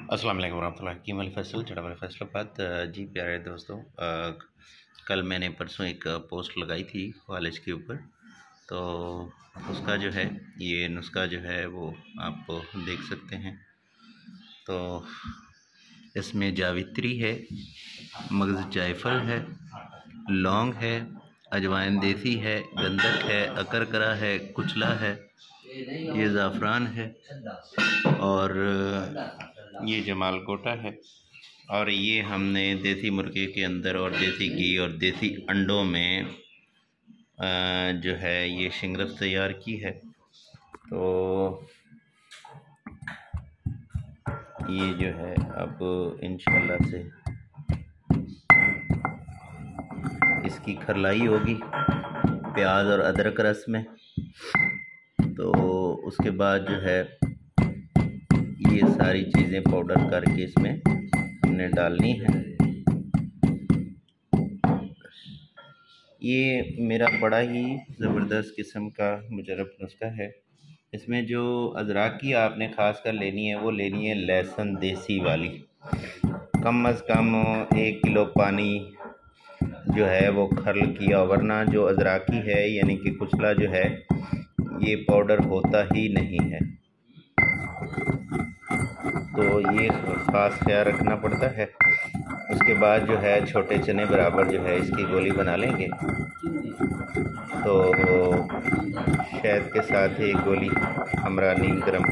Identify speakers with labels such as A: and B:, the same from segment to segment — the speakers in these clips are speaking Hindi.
A: अस्सलाम वालेकुम वरहमतुल्लाहि कीम अली फैसल चढ़ा वाले फैसलाबाद। जी प्यारे दोस्तों, कल मैंने परसों एक पोस्ट लगाई थी कॉलेज के ऊपर। तो उसका जो है ये नुस्खा जो है वो आप देख सकते हैं। तो इसमें जावित्री है, मगज़ जायफल है, लौंग है, अजवाइन देसी है, गंधक है, अकरकरा है, कुचला है, ये ज़ाफ़रान है और ये जमालकोटा है। और ये हमने देसी मुर्गे के अंदर और देसी घी और देसी अंडों में जो है ये शिंगरफ तैयार की है। तो ये जो है अब इंशाल्लाह से इसकी खरलाई होगी प्याज और अदरक रस में। तो उसके बाद जो है ये सारी चीज़ें पाउडर करके इसमें हमने डालनी है। ये मेरा बड़ा ही ज़बरदस्त किस्म का मुजरब नुस्खा है। इसमें जो अदरक की आपने ख़ास कर लेनी है वो लेनी है लहसुन देसी वाली। कम अज़ कम 1 किलो पानी जो है वो खर्ल किया, वरना जो अदरकी है यानी कि कुचला जो है ये पाउडर होता ही नहीं है। तो ये ख़ास ख्याल रखना पड़ता है। उसके बाद जो है छोटे चने बराबर जो है इसकी गोली बना लेंगे। तो शहद के साथ एक गोली हमरा नीम गर्म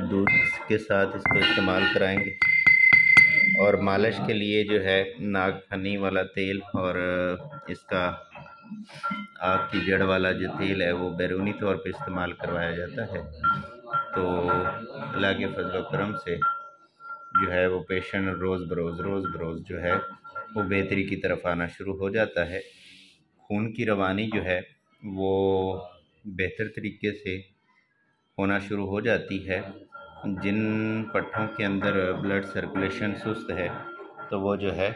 A: दूध के साथ इसको इस्तेमाल कराएंगे। और मालिश के लिए जो है नागफनी वाला तेल और इसका आग की जड़ वाला जो तेल है वो बैरूनी तौर पे इस्तेमाल करवाया जाता है। तो अल्लाह के फजल करम से जो है वो पेशेंट रोज़ बरोज़ जो है वो बेहतरी की तरफ आना शुरू हो जाता है। खून की रवानी जो है वो बेहतर तरीके से होना शुरू हो जाती है। जिन पट्टों के अंदर ब्लड सर्कुलेशन सुस्त है तो वो जो है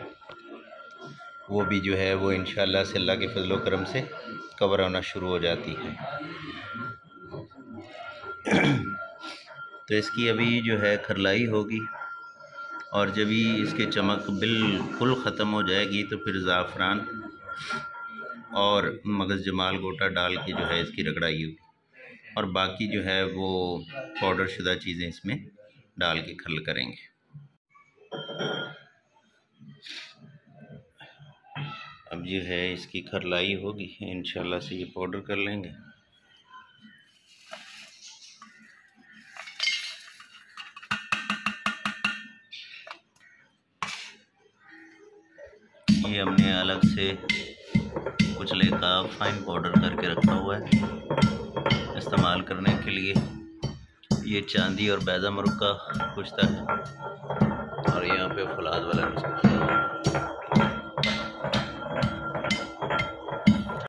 A: वो भी जो है वो इंशाअल्लाह से अल्लाह के फजल करम से कवर होना शुरू हो जाती है। तो इसकी अभी जो है खरलाई होगी और जब भी इसकी चमक बिल्कुल ख़त्म हो जाएगी तो फिर ज़ाफ़रान और मगज़ जमाल गोटा डाल के जो है इसकी रगड़ाई होगी और बाकी जो है वो पाउडर शुदा चीज़ें इसमें डाल के खर्ल करेंगे। अब जो है इसकी खरलाई होगी, इंशाल्लाह से ये पाउडर कर लेंगे। ये हमने अलग से कुचले का फाइन पाउडर करके रखा हुआ है इस्तेमाल करने के लिए। ये चांदी और बैजा मुर्ग का कुश्ता है और यहाँ पे फुलाद वाला नुस्खा।